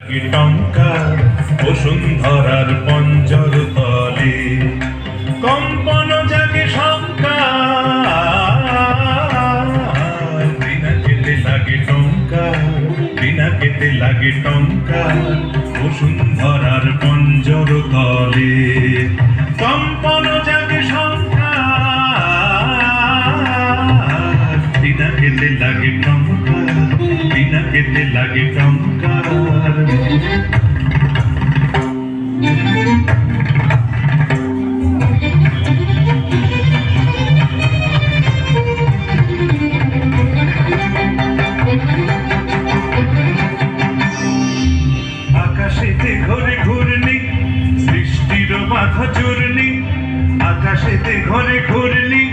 টঙ্কার বসুন্ধরার পঞ্জর তলে কম্পন জাগে শঙ্কার, বিনা কেটে লাগে টঙ্কার, বিনা কেটে লাগে টঙ্কার বসুন্ধরার পঞ্জর তলে কম্পন জাগে শঙ্কার, বিনা কেটে লাগে টঙ্কার, বিনা কেটে লাগে টঙ্কার। আকাশেতে ঘরে ঘূর্ণি সৃষ্টির বাধা চূর্ণি, আকাশেতে ঘরে ঘূর্ণি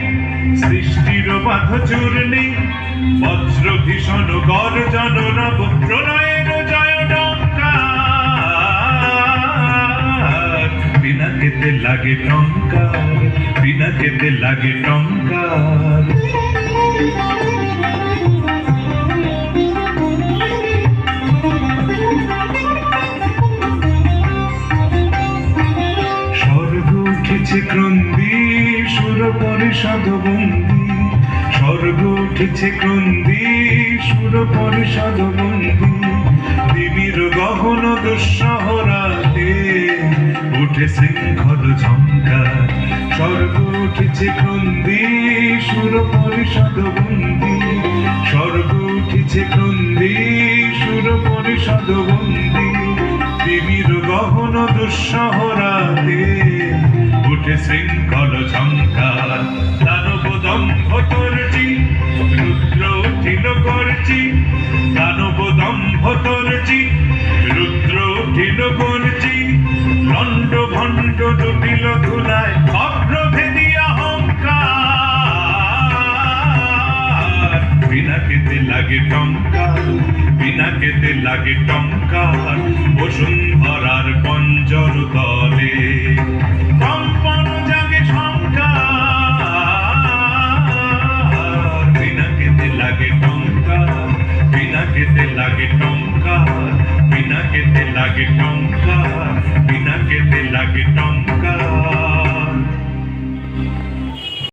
সৃষ্টির বাধা চূর্ণি, বজ্র ভীষণ গর্জন নব প্রণয়ের জয় টঙ্কার, বিনা কেটে লাগে টঙ্কার, বিনা কেটে লাগে টঙ্কার। স্বর্গ উঠেছে ক্রন্দী সুর পরিষদ বন্দী, স্বর্গ উঠেছে ক্রন্দী সুর পরিষদ বন্দী, দিবির গহন দুঃসহরাতে উঠে শৃঙ্খল ঝঙ্কার, স্বর্গ উঠেছে ক্রন্দী সুর পরিষদ বন্দী, স্বর্গ উঠেছে ক্রন্দী সুর পরিষদ বন্দী, দিবির গহন দুঃসহরাতে উঠে শৃঙ্খল ঝঙ্কার। দানব দম্ভ তর্জি রুদ্র উঠিল করছি, দানব দম্ভ তর্জি রুদ্র উঠিল করছি, লণ্ড ভণ্ড জটিল ধুলায় অগ্রভেদী অহংকার, বিনা কেটে লাগে টঙ্কার, বিনা কেটে লাগে টঙ্কার বসুন্ধরার পঞ্জর তলে কম্পন জাগে শঙ্কার, বিনা কেটে লাগে টঙ্কার, বিনা কেটে লাগে টঙ্কার, বিনা কেটে লাগে টঙ্কার।